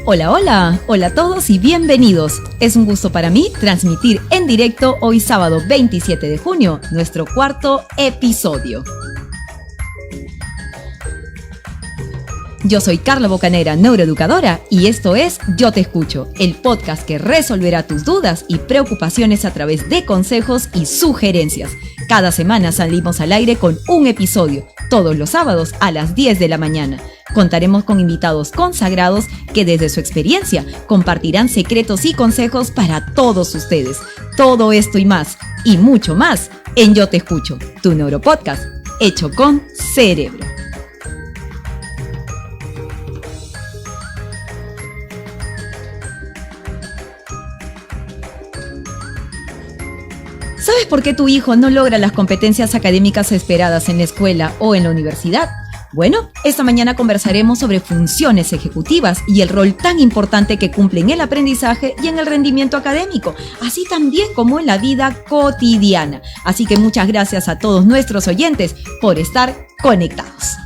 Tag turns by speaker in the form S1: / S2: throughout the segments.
S1: Hola, hola, hola a todos y bienvenidos. Es un gusto para mí transmitir en directo hoy sábado 27 de junio, nuestro cuarto episodio. Yo soy Carla Bocanera, neuroeducadora, y esto es Yo Te Escucho, el podcast que resolverá tus dudas y preocupaciones a través de consejos y sugerencias. Cada semana salimos al aire con un episodio, todos los sábados a las 10 de la mañana. Contaremos con invitados consagrados que desde su experiencia compartirán secretos y consejos para todos ustedes. Todo esto y más, y mucho más, en Yo Te Escucho, tu neuropodcast, hecho con cerebro. ¿Sabes por qué tu hijo no logra las competencias académicas esperadas en la escuela o en la universidad? Bueno, esta mañana conversaremos sobre funciones ejecutivas y el rol tan importante que cumplen en el aprendizaje y en el rendimiento académico, así también como en la vida cotidiana. Así que muchas gracias a todos nuestros oyentes por estar conectados.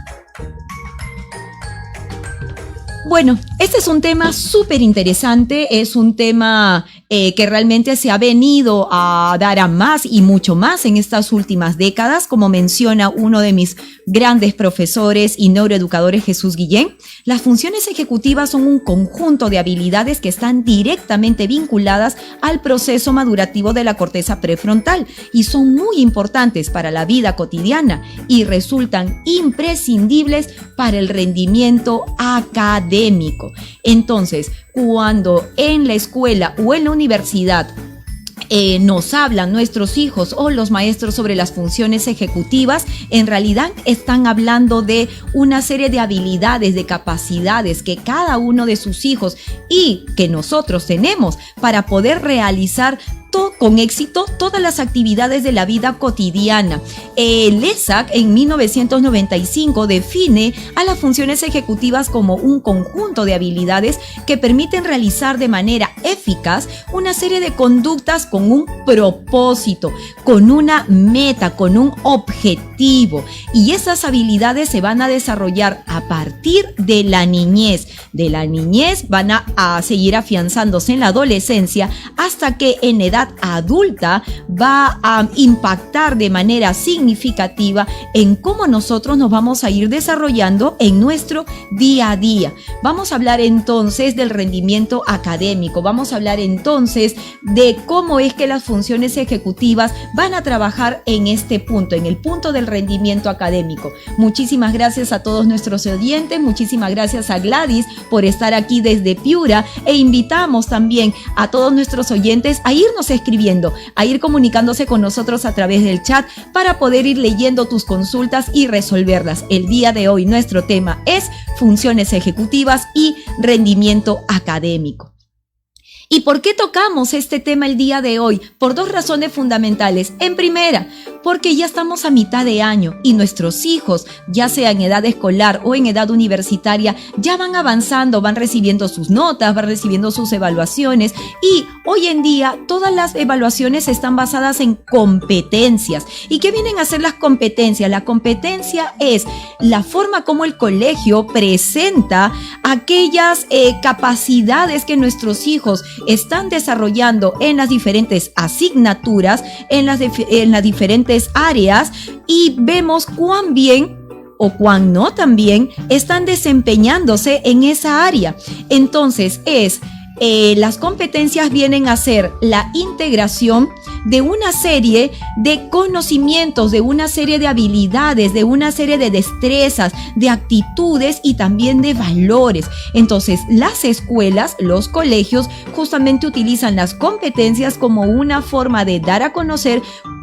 S1: Bueno, este es un tema súper interesante, es un tema que realmente se ha venido a dar a más y mucho más en estas últimas décadas, como menciona uno de mis grandes profesores y neuroeducadores, Jesús Guillén. Las funciones ejecutivas son un conjunto de habilidades que están directamente vinculadas al proceso madurativo de la corteza prefrontal y son muy importantes para la vida cotidiana y resultan imprescindibles para el rendimiento académico. Entonces, cuando en la escuela o en la universidad nos hablan nuestros hijos o los maestros sobre las funciones ejecutivas, en realidad están hablando de una serie de habilidades, de capacidades que cada uno de sus hijos y que nosotros tenemos para poder realizar con éxito todas las actividades de la vida cotidiana. El ESAC en 1995 define a las funciones ejecutivas como un conjunto de habilidades que permiten realizar de manera eficaz una serie de conductas con un propósito, con una meta, con un objetivo. Y esas habilidades se van a desarrollar a partir de la niñez. De la niñez van a seguir afianzándose en la adolescencia hasta que en edad adulta va a impactar de manera significativa en cómo nosotros nos vamos a ir desarrollando en nuestro día a día. Vamos a hablar entonces del rendimiento académico, vamos a hablar entonces de cómo es que las funciones ejecutivas van a trabajar en este punto, en el punto del rendimiento académico. Muchísimas gracias a todos nuestros oyentes, muchísimas gracias a Gladys por estar aquí desde Piura e invitamos también a todos nuestros oyentes a irnos escribiendo, a ir comunicándose con nosotros a través del chat para poder ir leyendo tus consultas y resolverlas. El día de hoy nuestro tema es funciones ejecutivas y rendimiento académico. ¿Y por qué tocamos este tema el día de hoy? Por dos razones fundamentales. En primera, porque ya estamos a mitad de año y nuestros hijos, ya sea en edad escolar o en edad universitaria, ya van avanzando, van recibiendo sus notas, van recibiendo sus evaluaciones y hoy en día todas las evaluaciones están basadas en competencias. ¿Y qué vienen a ser las competencias? La competencia es la forma como el colegio presenta aquellas capacidades que nuestros hijos están desarrollando en las diferentes asignaturas, en las diferentes áreas y vemos cuán bien o cuán no también están desempeñándose en esa área. Entonces las competencias vienen a ser la integración de una serie de conocimientos, de una serie de habilidades, de una serie de destrezas, de actitudes y también de valores. Entonces, las escuelas, los colegios, justamente utilizan las competencias como una forma de dar a conocer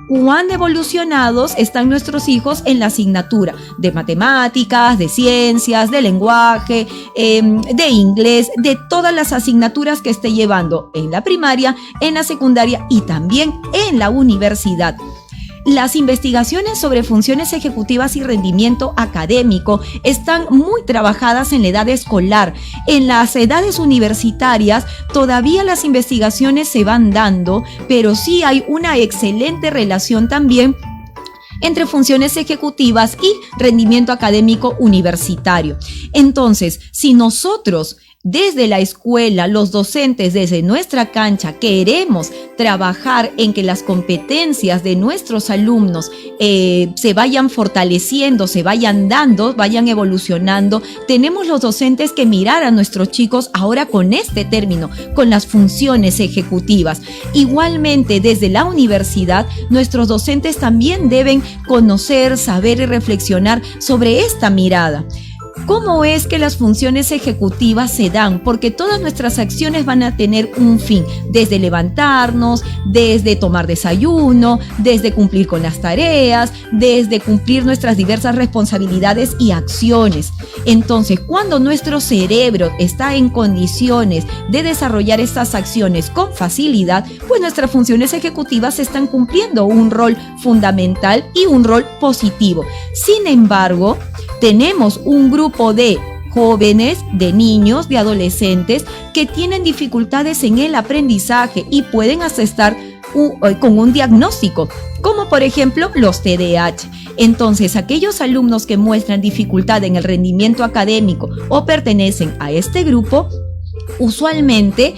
S1: cuán evolucionados están nuestros hijos en la asignatura de matemáticas, de ciencias, de lenguaje, de inglés, de todas las asignaturas que esté llevando en la primaria, en la secundaria y también en la universidad. Las investigaciones sobre funciones ejecutivas y rendimiento académico están muy trabajadas en la edad escolar. En las edades universitarias todavía las investigaciones se van dando, pero sí hay una excelente relación también entre funciones ejecutivas y rendimiento académico universitario. Entonces, si nosotros desde la escuela, los docentes desde nuestra cancha queremos trabajar en que las competencias de nuestros alumnos se vayan fortaleciendo, se vayan dando, vayan evolucionando, tenemos los docentes que mirar a nuestros chicos ahora con este término, con las funciones ejecutivas. Igualmente, desde la universidad, nuestros docentes también deben conocer, saber y reflexionar sobre esta mirada. ¿Cómo es que las funciones ejecutivas se dan? Porque todas nuestras acciones van a tener un fin, desde levantarnos, desde tomar desayuno, desde cumplir con las tareas, desde cumplir nuestras diversas responsabilidades y acciones. Entonces, cuando nuestro cerebro está en condiciones de desarrollar estas acciones con facilidad, pues nuestras funciones ejecutivas están cumpliendo un rol fundamental y un rol positivo. Sin embargo, tenemos un grupo de jóvenes, de niños, de adolescentes que tienen dificultades en el aprendizaje y pueden hasta estar con un diagnóstico, como por ejemplo los TDAH. Entonces, aquellos alumnos que muestran dificultad en el rendimiento académico o pertenecen a este grupo, usualmente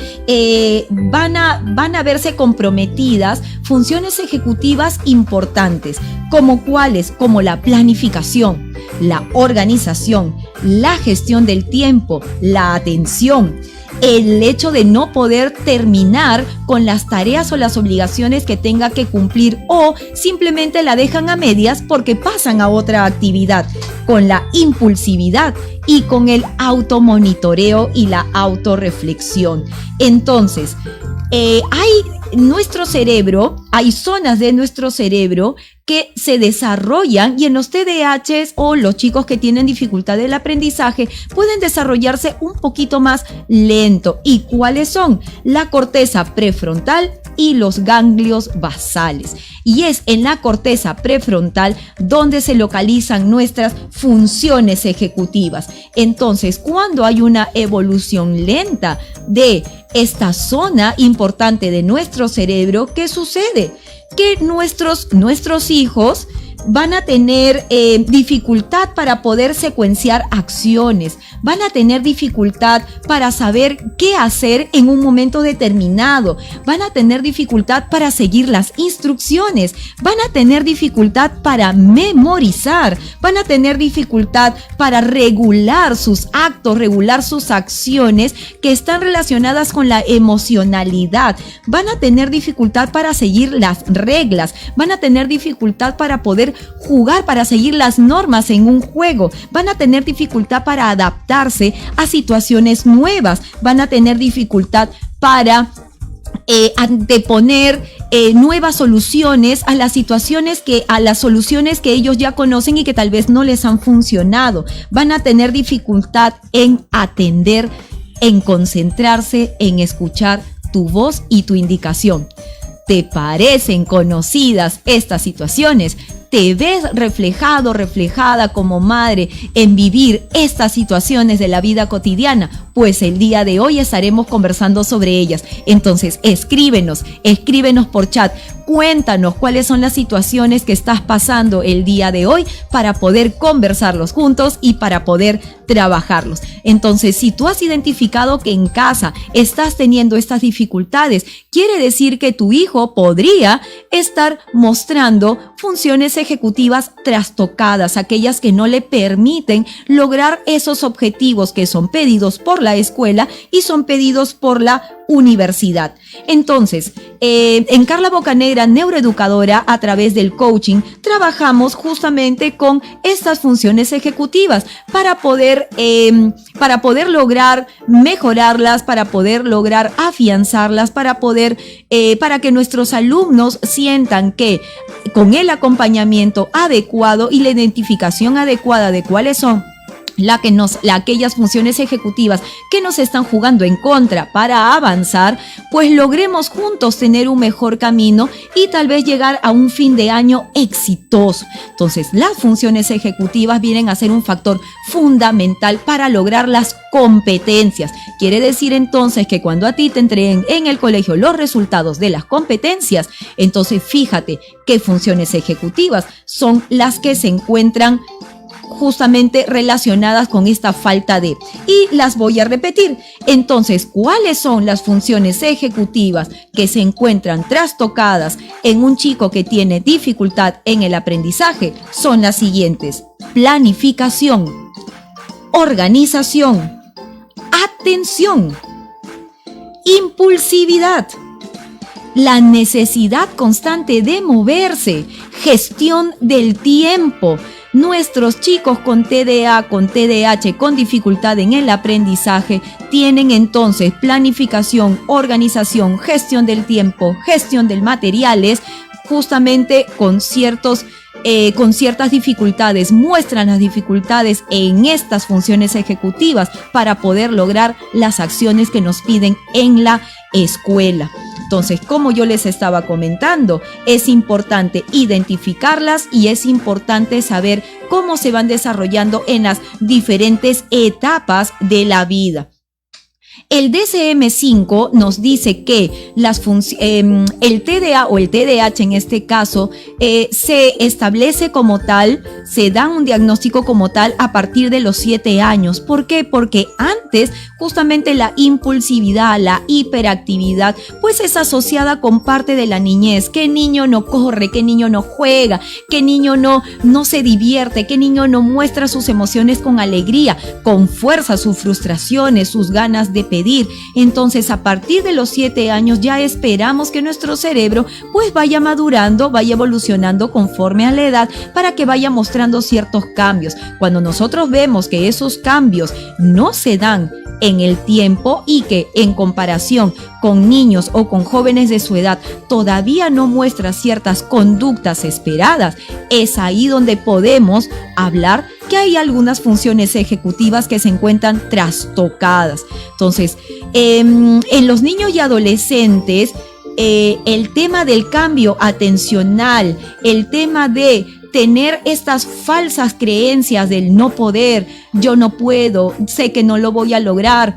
S1: van a verse comprometidas funciones ejecutivas importantes, como cuáles, como la planificación, la organización, la gestión del tiempo, la atención, el hecho de no poder terminar con las tareas o las obligaciones que tenga que cumplir o simplemente la dejan a medias porque pasan a otra actividad, con la impulsividad y con el automonitoreo y la autorreflexión. Entonces, hay zonas de nuestro cerebro que se desarrollan y en los TDAHs o los chicos que tienen dificultad del aprendizaje pueden desarrollarse un poquito más lento. ¿Y cuáles son? La corteza prefrontal y los ganglios basales. Y es en la corteza prefrontal donde se localizan nuestras funciones ejecutivas. Entonces, cuando hay una evolución lenta de esta zona importante de nuestro cerebro, ¿qué sucede? Que nuestros hijos van a tener dificultad para poder secuenciar acciones, van a tener dificultad para saber qué hacer en un momento determinado, van a tener dificultad para seguir las instrucciones, van a tener dificultad para memorizar, van a tener dificultad para regular sus actos, regular sus acciones que están relacionadas con la emocionalidad, van a tener dificultad para seguir las reglas, van a tener dificultad para poder jugar, para seguir las normas en un juego, van a tener dificultad para adaptarse a situaciones nuevas, van a tener dificultad para anteponer nuevas soluciones a las soluciones que ellos ya conocen y que tal vez no les han funcionado, van a tener dificultad en atender, en concentrarse, en escuchar tu voz y tu indicación. ¿Te parecen conocidas estas situaciones? ¿Te ves reflejado, reflejada como madre en vivir estas situaciones de la vida cotidiana? Pues el día de hoy estaremos conversando sobre ellas. Entonces, escríbenos por chat. Cuéntanos cuáles son las situaciones que estás pasando el día de hoy para poder conversarlos juntos y para poder trabajarlos. Entonces, si tú has identificado que en casa estás teniendo estas dificultades, quiere decir que tu hijo podría estar mostrando funciones ejecutivas trastocadas, aquellas que no le permiten lograr esos objetivos que son pedidos por la escuela y son pedidos por la universidad. Entonces, en Carla Bocanegra, neuroeducadora, a través del coaching, trabajamos justamente con estas funciones ejecutivas para poder lograr mejorarlas, para poder lograr afianzarlas, para que nuestros alumnos sientan que con el acompañamiento adecuado y la identificación adecuada de cuáles son aquellas funciones ejecutivas que nos están jugando en contra para avanzar, pues logremos juntos tener un mejor camino y tal vez llegar a un fin de año exitoso. Entonces, las funciones ejecutivas vienen a ser un factor fundamental para lograr las competencias. Quiere decir entonces que cuando a ti te entreguen en el colegio los resultados de las competencias, entonces fíjate qué funciones ejecutivas son las que se encuentran justamente relacionadas con esta falta de. Y las voy a repetir. Entonces, ¿cuáles son las funciones ejecutivas que se encuentran trastocadas en un chico que tiene dificultad en el aprendizaje? Son las siguientes: planificación, organización, atención, impulsividad, la necesidad constante de moverse, gestión del tiempo. Nuestros chicos con TDA, con TDAH, con dificultad en el aprendizaje, tienen entonces planificación, organización, gestión del tiempo, gestión de materiales, justamente con ciertas dificultades, muestran las dificultades en estas funciones ejecutivas para poder lograr las acciones que nos piden en la escuela. Entonces, como yo les estaba comentando, es importante identificarlas y es importante saber cómo se van desarrollando en las diferentes etapas de la vida. El DSM-5 nos dice que el TDA o el TDAH en este caso se establece como tal, se da un diagnóstico como tal a partir de los 7 años. ¿Por qué? Porque antes justamente la impulsividad, la hiperactividad, pues es asociada con parte de la niñez. ¿Qué niño no corre? ¿Qué niño no juega? ¿Qué niño no se divierte? ¿Qué niño no muestra sus emociones con alegría, con fuerza, sus frustraciones, sus ganas de pedir? Entonces, a partir de los 7 años ya esperamos que nuestro cerebro pues vaya madurando, vaya evolucionando conforme a la edad para que vaya mostrando ciertos cambios. Cuando nosotros vemos que esos cambios no se dan en el tiempo y que en comparación con niños o con jóvenes de su edad todavía no muestra ciertas conductas esperadas, es ahí donde podemos hablar que hay algunas funciones ejecutivas que se encuentran trastocadas. Entonces, en los niños y adolescentes, el tema del cambio atencional, el tema de tener estas falsas creencias del no poder, yo no puedo, sé que no lo voy a lograr,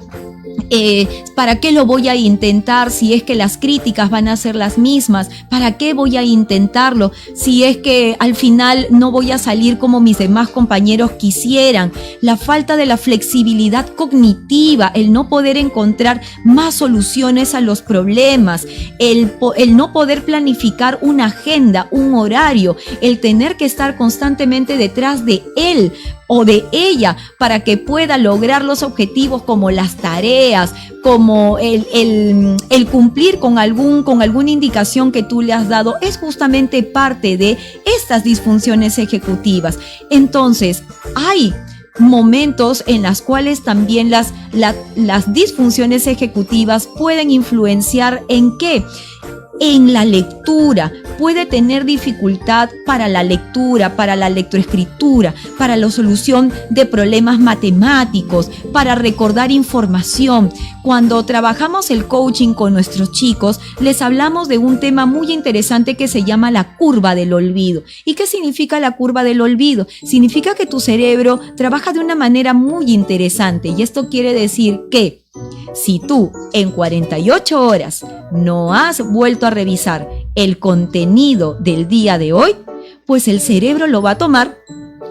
S1: ¿para qué lo voy a intentar si es que las críticas van a ser las mismas? ¿Para qué voy a intentarlo si es que al final no voy a salir como mis demás compañeros quisieran? La falta de la flexibilidad cognitiva, el no poder encontrar más soluciones a los problemas, el no poder planificar una agenda, un horario, el tener que estar constantemente detrás de él o de ella para que pueda lograr los objetivos como las tareas, como el cumplir con alguna indicación que tú le has dado, es justamente parte de estas disfunciones ejecutivas. Entonces, hay momentos en los cuales también las disfunciones ejecutivas pueden influenciar ¿en qué? En la lectura. Puede tener dificultad para la lectura, para la lectoescritura, para la solución de problemas matemáticos, para recordar información. Cuando trabajamos el coaching con nuestros chicos, les hablamos de un tema muy interesante que se llama la curva del olvido. ¿Y qué significa la curva del olvido? Significa que tu cerebro trabaja de una manera muy interesante, y esto quiere decir que si tú en 48 horas no has vuelto a revisar el contenido del día de hoy, pues el cerebro lo va a tomar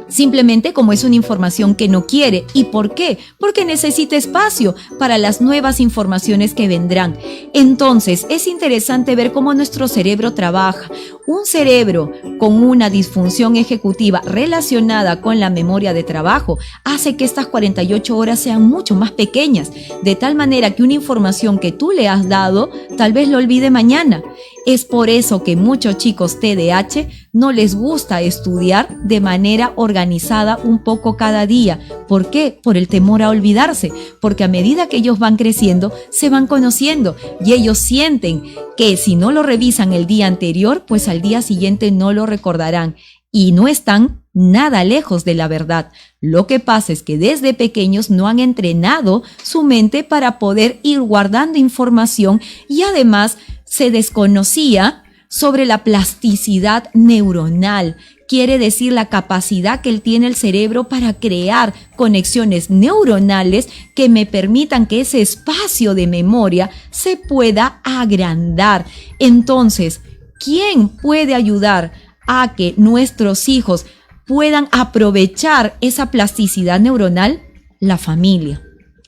S1: simplemente como es una información que no quiere. ¿Y por qué? Porque necesita espacio para las nuevas informaciones que vendrán. Entonces, es interesante ver cómo nuestro cerebro trabaja. Un cerebro con una disfunción ejecutiva relacionada con la memoria de trabajo hace que estas 48 horas sean mucho más pequeñas, de tal manera que una información que tú le has dado, tal vez lo olvide mañana. Es por eso que muchos chicos TDAH no les gusta estudiar de manera organizada un poco cada día. ¿Por qué? Por el temor a olvidarse, porque a medida que ellos van creciendo, se van conociendo y ellos sienten que si no lo revisan el día anterior, pues al día siguiente no lo recordarán y no están nada lejos de la verdad. Lo que pasa es que desde pequeños no han entrenado su mente para poder ir guardando información y además se desconocía sobre la plasticidad neuronal. Quiere decir la capacidad que tiene el cerebro para crear conexiones neuronales que me permitan que ese espacio de memoria se pueda agrandar. Entonces, ¿quién puede ayudar a que nuestros hijos puedan aprovechar esa plasticidad neuronal? La familia,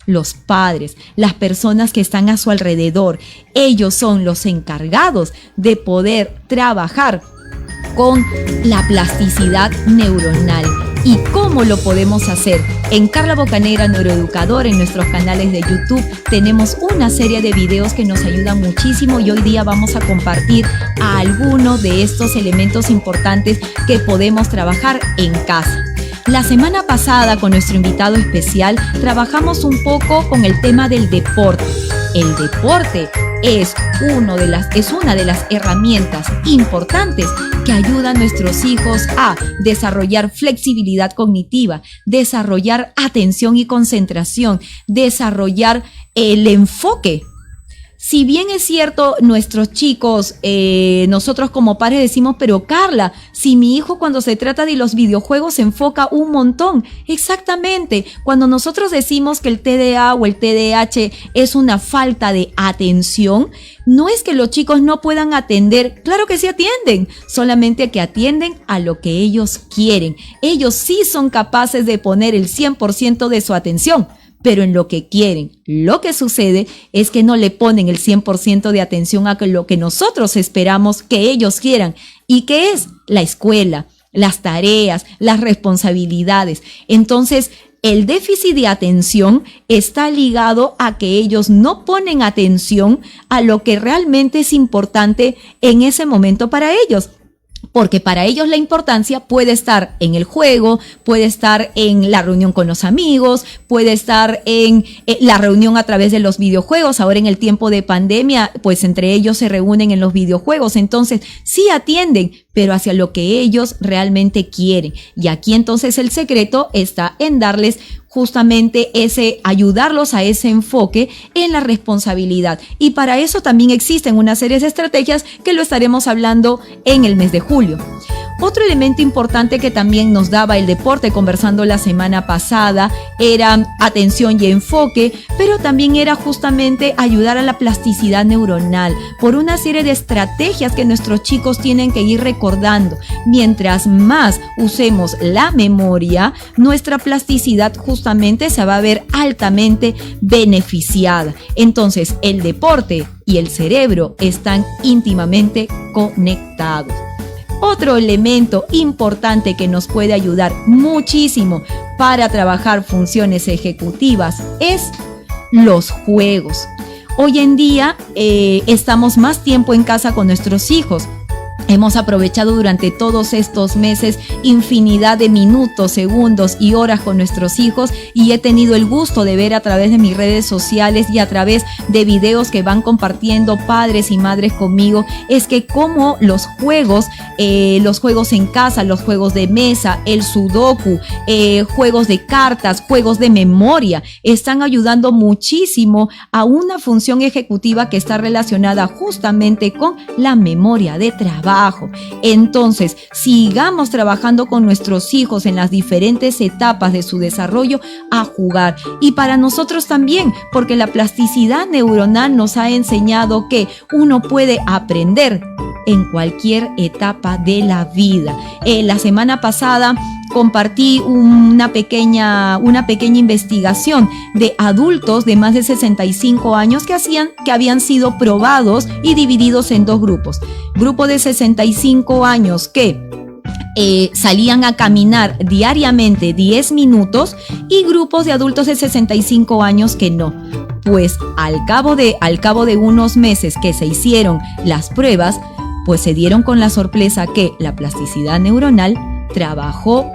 S1: los padres, las personas que están a su alrededor. Ellos son los encargados de poder trabajar con la plasticidad neuronal. ¿Y cómo lo podemos hacer? En Carla Bocanegra, neuroeducadora, en nuestros canales de YouTube, tenemos una serie de videos que nos ayudan muchísimo y hoy día vamos a compartir algunos de estos elementos importantes que podemos trabajar en casa. La semana pasada, con nuestro invitado especial, trabajamos un poco con el tema del deporte. El deporte es una de las herramientas importantes que ayudan a nuestros hijos a desarrollar flexibilidad cognitiva, desarrollar atención y concentración, desarrollar el enfoque. Si bien es cierto, nuestros chicos, nosotros como padres decimos, pero Carla, si mi hijo cuando se trata de los videojuegos se enfoca un montón. Exactamente, cuando nosotros decimos que el TDA o el TDAH es una falta de atención, no es que los chicos no puedan atender, claro que sí atienden, solamente que atienden a lo que ellos quieren. Ellos sí son capaces de poner el 100% de su atención, pero en lo que quieren. Lo que sucede es que no le ponen el 100% de atención a lo que nosotros esperamos que ellos quieran. ¿Y qué es? La escuela, las tareas, las responsabilidades. Entonces, el déficit de atención está ligado a que ellos no ponen atención a lo que realmente es importante en ese momento para ellos. Porque para ellos la importancia puede estar en el juego, puede estar en la reunión con los amigos, puede estar en la reunión a través de los videojuegos. Ahora en el tiempo de pandemia, pues entre ellos se reúnen en los videojuegos. Entonces sí atienden, pero hacia lo que ellos realmente quieren. Y aquí entonces el secreto está en darles justamente ayudarlos a ese enfoque en la responsabilidad. Y para eso también existen una serie de estrategias que lo estaremos hablando en el mes de julio. Otro elemento importante que también nos daba el deporte, conversando la semana pasada, era atención y enfoque, pero también era justamente ayudar a la plasticidad neuronal por una serie de estrategias que nuestros chicos tienen que ir recordando. Mientras más usemos la memoria, nuestra plasticidad justamente se va a ver altamente beneficiada. Entonces, el deporte y el cerebro están íntimamente conectados. Otro elemento importante que nos puede ayudar muchísimo para trabajar funciones ejecutivas es los juegos. Hoy en día estamos más tiempo en casa con nuestros hijos. Hemos aprovechado durante todos estos meses infinidad de minutos, segundos y horas con nuestros hijos y he tenido el gusto de ver a través de mis redes sociales y a través de videos que van compartiendo padres y madres conmigo, es que como los juegos en casa, los juegos de mesa, el sudoku, juegos de cartas, juegos de memoria, están ayudando muchísimo a una función ejecutiva que está relacionada justamente con la memoria de trabajo. Entonces, sigamos trabajando con nuestros hijos en las diferentes etapas de su desarrollo a jugar. Y para nosotros también, porque la plasticidad neuronal nos ha enseñado que uno puede aprender en cualquier etapa de la vida. La semana pasada compartí una pequeña investigación de adultos de más de 65 años que habían sido probados y divididos en dos grupos. Grupo de 65 años que salían a caminar diariamente 10 minutos y grupos de adultos de 65 años que no. Pues al cabo de unos meses que se hicieron las pruebas, pues se dieron con la sorpresa que la plasticidad neuronal trabajó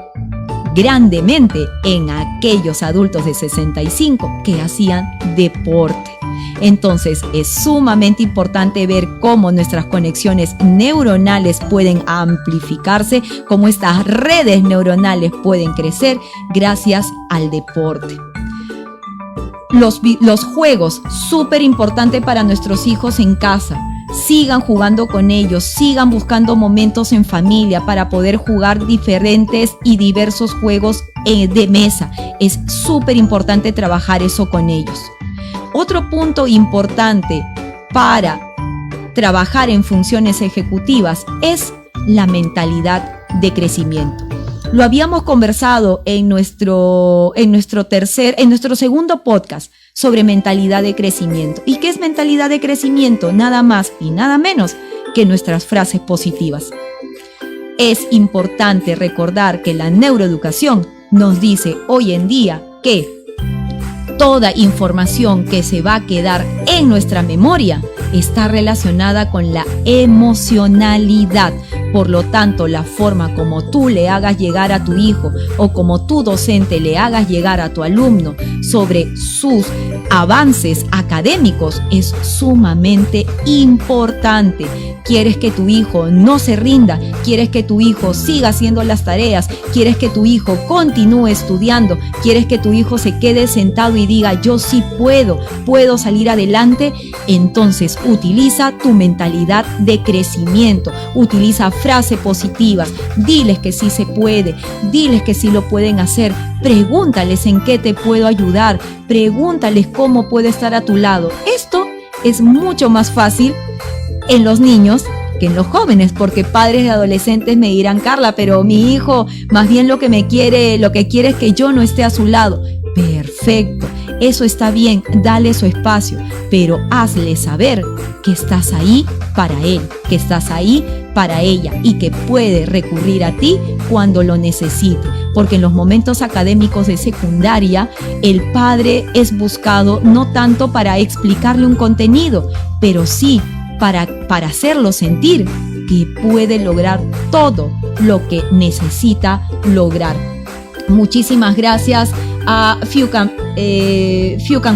S1: grandemente en aquellos adultos de 65 que hacían deporte. Entonces es sumamente importante ver cómo nuestras conexiones neuronales pueden amplificarse, cómo estas redes neuronales pueden crecer gracias al deporte. Los juegos, súper importante para nuestros hijos en casa. Sigan jugando con ellos, sigan buscando momentos en familia para poder jugar diferentes y diversos juegos de mesa. Es súper importante trabajar eso con ellos. Otro punto importante para trabajar en funciones ejecutivas es la mentalidad de crecimiento. Lo habíamos conversado en nuestro segundo podcast sobre mentalidad de crecimiento. ¿Y qué es mentalidad de crecimiento? Nada más y nada menos que nuestras frases positivas. Es importante recordar que la neuroeducación nos dice hoy en día que toda información que se va a quedar en nuestra memoria está relacionada con la emocionalidad. Por lo tanto, la forma como tú le hagas llegar a tu hijo o como tu docente le hagas llegar a tu alumno sobre sus avances académicos es sumamente importante. ¿Quieres que tu hijo no se rinda? ¿Quieres que tu hijo siga haciendo las tareas? ¿Quieres que tu hijo continúe estudiando? ¿Quieres que tu hijo se quede sentado y diga, yo sí puedo salir adelante? Entonces utiliza tu mentalidad de crecimiento, utiliza frases positivas, diles que sí se puede, diles que sí lo pueden hacer, pregúntales en qué te puedo ayudar, pregúntales cómo puedo estar a tu lado. Esto es mucho más fácil en los niños que en los jóvenes, porque padres de adolescentes me dirán, Carla, pero mi hijo más bien lo que quiere es que yo no esté a su lado. Perfecto, eso está bien, dale su espacio, pero hazle saber que estás ahí para él, que estás ahí para ella y que puede recurrir a ti cuando lo necesite, porque en los momentos académicos de secundaria el padre es buscado no tanto para explicarle un contenido, pero sí para hacerlo sentir que puede lograr todo lo que necesita lograr. Muchísimas gracias a Fiucan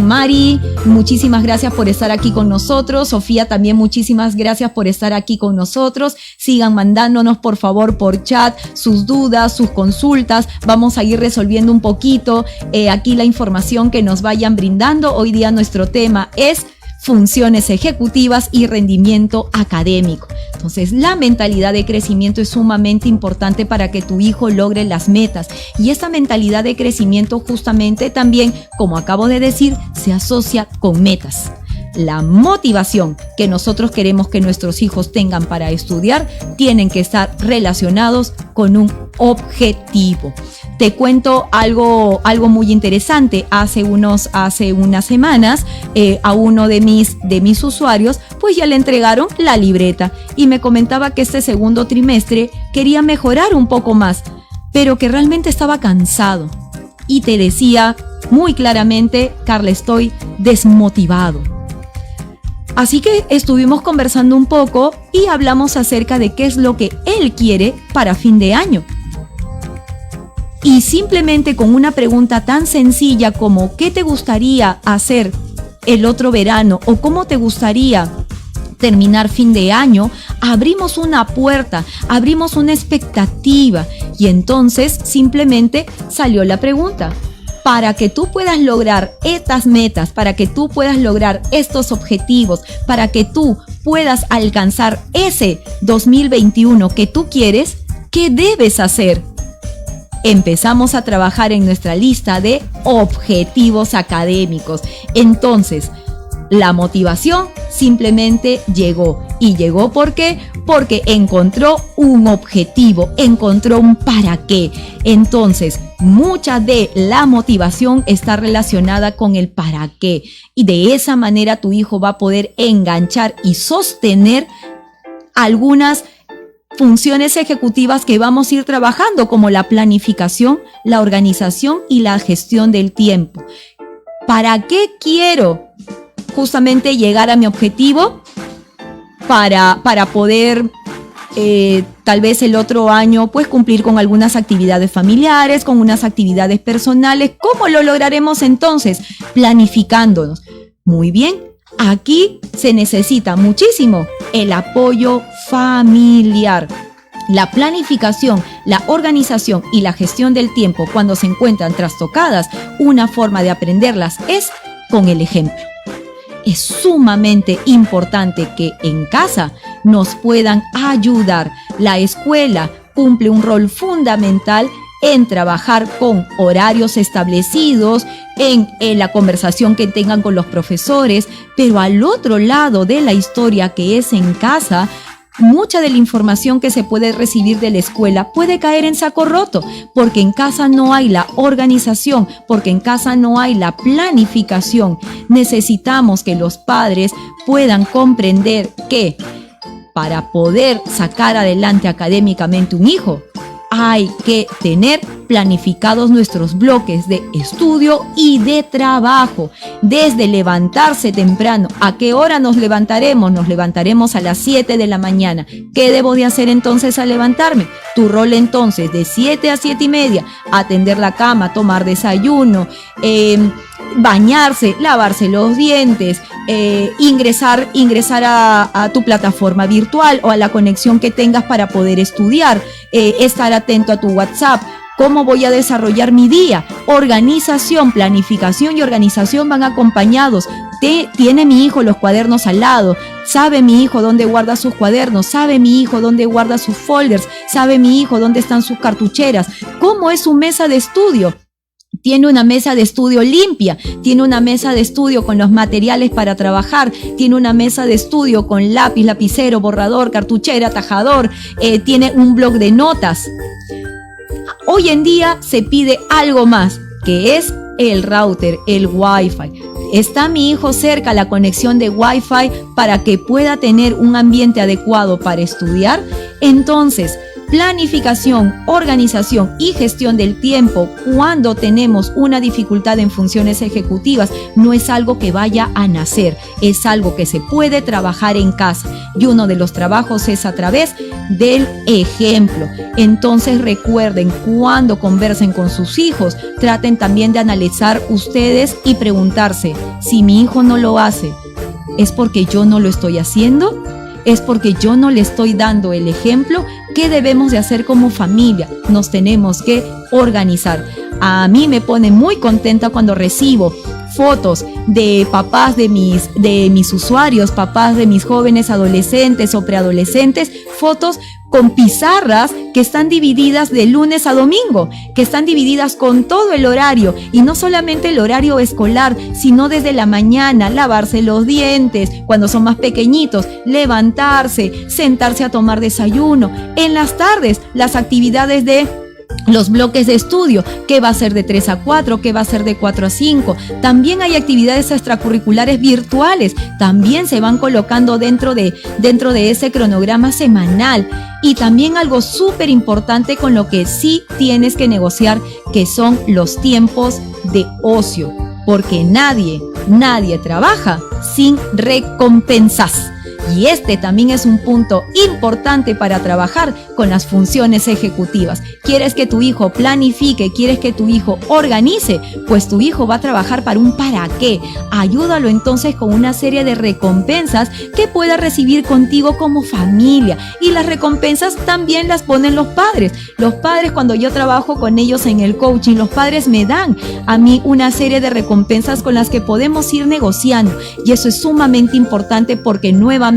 S1: Mari, muchísimas gracias por estar aquí con nosotros. Sofía, también muchísimas gracias por estar aquí con nosotros. Sigan mandándonos por favor por chat sus dudas, sus consultas. Vamos a ir resolviendo un poquito aquí la información que nos vayan brindando. Hoy día nuestro tema es funciones ejecutivas y rendimiento académico. Entonces, la mentalidad de crecimiento es sumamente importante para que tu hijo logre las metas. Y esta mentalidad de crecimiento justamente también, como acabo de decir, se asocia con metas. La motivación que nosotros queremos que nuestros hijos tengan para estudiar tienen que estar relacionados con un objetivo. Te cuento algo muy interesante. Hace unas semanas a uno de mis usuarios pues ya le entregaron la libreta y me comentaba que este segundo trimestre quería mejorar un poco más, pero que realmente estaba cansado y te decía muy claramente, Carla, estoy desmotivado. Así que estuvimos conversando un poco y hablamos acerca de qué es lo que él quiere para fin de año. Y simplemente con una pregunta tan sencilla como ¿qué te gustaría hacer el otro verano? ¿O cómo te gustaría terminar fin de año? Abrimos una puerta, abrimos una expectativa y entonces simplemente salió la pregunta. Para que tú puedas lograr estas metas, para que tú puedas lograr estos objetivos, para que tú puedas alcanzar ese 2021 que tú quieres, ¿qué debes hacer? Empezamos a trabajar en nuestra lista de objetivos académicos. Entonces, la motivación simplemente llegó. ¿Y llegó por qué? Porque encontró un objetivo, encontró un para qué. Entonces, mucha de la motivación está relacionada con el para qué. Y de esa manera tu hijo va a poder enganchar y sostener algunas funciones ejecutivas que vamos a ir trabajando, como la planificación, la organización y la gestión del tiempo. ¿Para qué quiero justamente llegar a mi objetivo? Para poder tal vez el otro año pues cumplir con algunas actividades familiares, con unas actividades personales. ¿Cómo lo lograremos entonces? Planificándonos. Muy bien, aquí se necesita muchísimo el apoyo familiar. La planificación, la organización y la gestión del tiempo, cuando se encuentran trastocadas, una forma de aprenderlas es con el ejemplo. Es sumamente importante que en casa nos puedan ayudar. La escuela cumple un rol fundamental en trabajar con horarios establecidos, en la conversación que tengan con los profesores, pero al otro lado de la historia, que es en casa, mucha de la información que se puede recibir de la escuela puede caer en saco roto, porque en casa no hay la organización, porque en casa no hay la planificación. Necesitamos que los padres puedan comprender que para poder sacar adelante académicamente un hijo, hay que tener planificados nuestros bloques de estudio y de trabajo. Desde levantarse temprano. ¿A qué hora nos levantaremos? Nos levantaremos a las 7 de la mañana. ¿Qué debo de hacer entonces al levantarme? Tu rol entonces de 7 a 7 y media, atender la cama, tomar desayuno, bañarse, lavarse los dientes, ingresar a tu plataforma virtual o a la conexión que tengas para poder estudiar, estar atento a tu WhatsApp. ¿Cómo voy a desarrollar mi día? Organización, planificación y organización van acompañados. ¿Tiene mi hijo los cuadernos al lado? ¿Sabe mi hijo dónde guarda sus cuadernos? ¿Sabe mi hijo dónde guarda sus folders? ¿Sabe mi hijo dónde están sus cartucheras? ¿Cómo es su mesa de estudio? Tiene una mesa de estudio limpia, tiene una mesa de estudio con los materiales para trabajar, tiene una mesa de estudio con lápiz, lapicero, borrador, cartuchera, tajador, tiene un bloc de notas. Hoy en día se pide algo más, que es el router, el Wi-Fi. ¿Está mi hijo cerca a la conexión de Wi-Fi para que pueda tener un ambiente adecuado para estudiar? Entonces, planificación, organización y gestión del tiempo cuando tenemos una dificultad en funciones ejecutivas no es algo que vaya a nacer, es algo que se puede trabajar en casa y uno de los trabajos es a través del ejemplo. Entonces recuerden, cuando conversen con sus hijos, traten también de analizar ustedes y preguntarse, si mi hijo no lo hace, ¿es porque yo no lo estoy haciendo? ¿Es porque yo no le estoy dando el ejemplo? ¿Qué debemos de hacer como familia? Nos tenemos que organizar. A mí me pone muy contenta cuando recibo fotos de papás de mis usuarios, papás de mis jóvenes adolescentes o preadolescentes, fotos con pizarras que están divididas de lunes a domingo, que están divididas con todo el horario, y no solamente el horario escolar, sino desde la mañana, lavarse los dientes, cuando son más pequeñitos, levantarse, sentarse a tomar desayuno, en las tardes, las actividades de los bloques de estudio, qué va a ser de 3 a 4, qué va a ser de 4 a 5. También hay actividades extracurriculares virtuales, también se van colocando dentro de ese cronograma semanal. Y también algo súper importante con lo que sí tienes que negociar, que son los tiempos de ocio, porque nadie trabaja sin recompensas. Y este también es un punto importante para trabajar con las funciones ejecutivas. ¿Quieres que tu hijo planifique? ¿Quieres que tu hijo organice? Pues tu hijo va a trabajar para un para qué. Ayúdalo entonces con una serie de recompensas que pueda recibir contigo como familia. Y las recompensas también las ponen los padres. Los padres, cuando yo trabajo con ellos en el coaching, los padres me dan a mí una serie de recompensas con las que podemos ir negociando. Y eso es sumamente importante porque nuevamente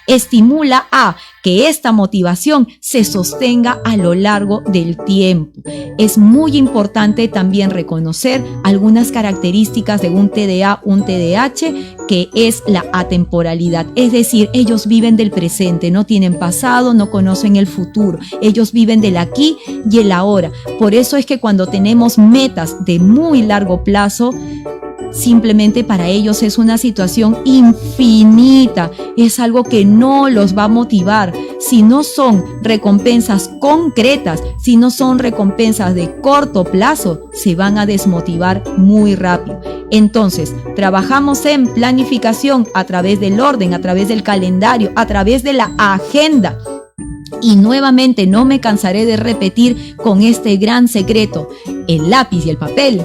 S1: estimula a que esta motivación se sostenga a lo largo del tiempo. Es muy importante también reconocer algunas características de un TDA, un TDAH, que es la atemporalidad. Es decir, ellos viven del presente, no tienen pasado, no conocen el futuro. Ellos viven del aquí y el ahora. Por eso es que cuando tenemos metas de muy largo plazo, simplemente para ellos es una situación infinita, es algo que no los va a motivar. Si no son recompensas concretas, si no son recompensas de corto plazo, se van a desmotivar muy rápido. Entonces, trabajamos en planificación a través del orden, a través del calendario, a través de la agenda. Y nuevamente no me cansaré de repetir con este gran secreto: el lápiz y el papel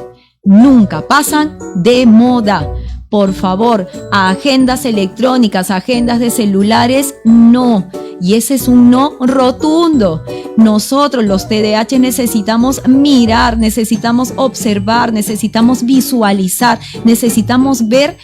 S1: nunca pasan de moda. Por favor, a agendas electrónicas, agendas de celulares, no. Y ese es un no rotundo. Nosotros los TDAH necesitamos mirar, necesitamos observar, necesitamos visualizar, necesitamos ver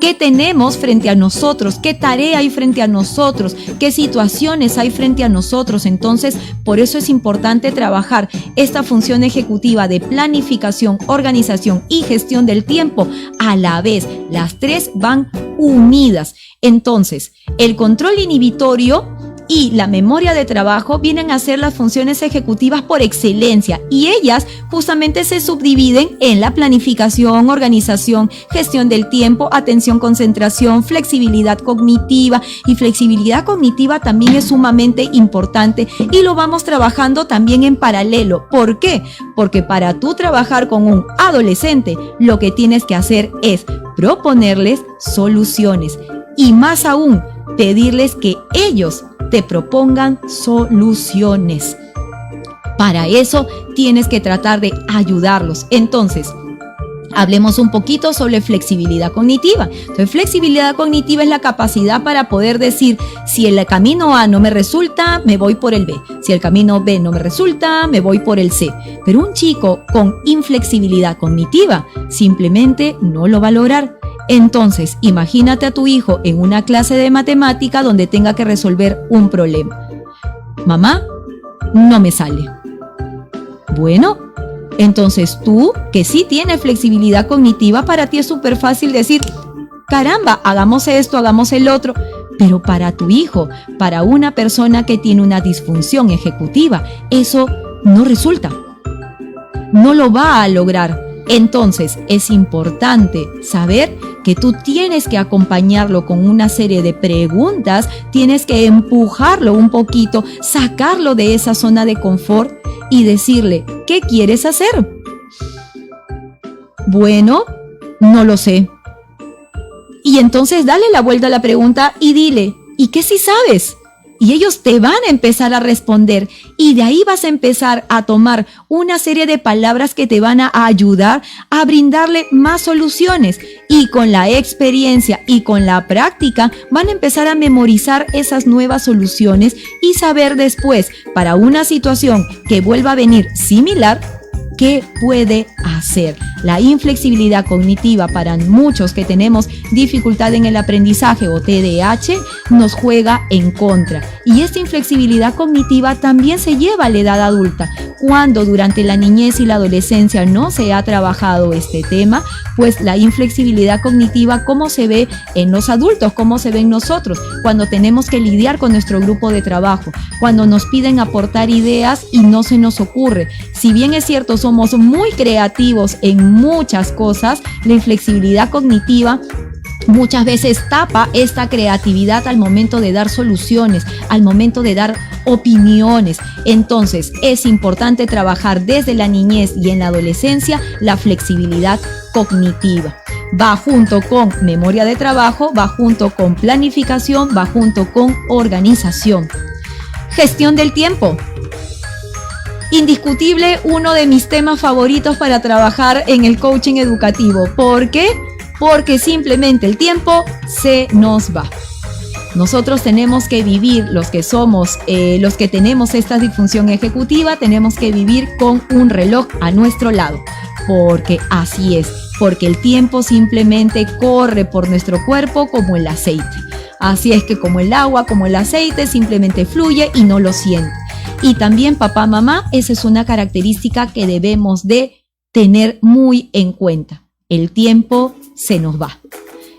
S1: qué tenemos frente a nosotros, qué tarea hay frente a nosotros, qué situaciones hay frente a nosotros. Entonces, por eso es importante trabajar esta función ejecutiva de planificación, organización y gestión del tiempo a la vez. Las tres van unidas. Entonces, el control inhibitorio y la memoria de trabajo vienen a ser las funciones ejecutivas por excelencia, y ellas justamente se subdividen en la planificación, organización, gestión del tiempo, atención, concentración, flexibilidad cognitiva, y flexibilidad cognitiva también es sumamente importante y lo vamos trabajando también en paralelo. ¿Por qué? Porque para tú trabajar con un adolescente, lo que tienes que hacer es proponerles soluciones y más aún, pedirles que ellos te propongan soluciones. Para eso tienes que tratar de ayudarlos. Entonces, hablemos un poquito sobre flexibilidad cognitiva. Entonces, flexibilidad cognitiva es la capacidad para poder decir, si el camino A no me resulta, me voy por el B. Si el camino B no me resulta, me voy por el C. Pero un chico con inflexibilidad cognitiva simplemente no lo va a lograr. Entonces, imagínate a tu hijo en una clase de matemática donde tenga que resolver un problema. Mamá, no me sale. Bueno, entonces tú, que sí tienes flexibilidad cognitiva, para ti es súper fácil decir, caramba, hagamos esto, hagamos el otro. Pero para tu hijo, para una persona que tiene una disfunción ejecutiva, eso no resulta. No lo va a lograr. Entonces, es importante saber que tú tienes que acompañarlo con una serie de preguntas, tienes que empujarlo un poquito, sacarlo de esa zona de confort y decirle, ¿qué quieres hacer? Bueno, no lo sé. Y entonces dale la vuelta a la pregunta y dile, ¿y qué sí sabes? Y ellos te van a empezar a responder y de ahí vas a empezar a tomar una serie de palabras que te van a ayudar a brindarle más soluciones, y con la experiencia y con la práctica van a empezar a memorizar esas nuevas soluciones y saber después, para una situación que vuelva a venir similar, ¿qué puede hacer? La inflexibilidad cognitiva, para muchos que tenemos dificultad en el aprendizaje o TDAH, nos juega en contra. Y esta inflexibilidad cognitiva también se lleva a la edad adulta. Cuando durante la niñez y la adolescencia no se ha trabajado este tema, pues la inflexibilidad cognitiva, ¿cómo se ve en los adultos? ¿Cómo se ve en nosotros? Cuando tenemos que lidiar con nuestro grupo de trabajo, cuando nos piden aportar ideas y no se nos ocurre. Si bien es cierto, somos muy creativos en muchas cosas, la inflexibilidad cognitiva muchas veces tapa esta creatividad al momento de dar soluciones, al momento de dar opiniones. Entonces, es importante trabajar desde la niñez y en la adolescencia la flexibilidad cognitiva. Va junto con memoria de trabajo, va junto con planificación, va junto con organización. Gestión del tiempo. Indiscutible, uno de mis temas favoritos para trabajar en el coaching educativo. ¿Por qué? Porque simplemente el tiempo se nos va. Nosotros tenemos que vivir, los que tenemos esta disfunción ejecutiva, tenemos que vivir con un reloj a nuestro lado. Porque así es, porque el tiempo simplemente corre por nuestro cuerpo como el aceite. Así es que como el agua, como el aceite, simplemente fluye y no lo siente. Y también, papá, mamá, esa es una característica que debemos de tener muy en cuenta. El tiempo se nos va.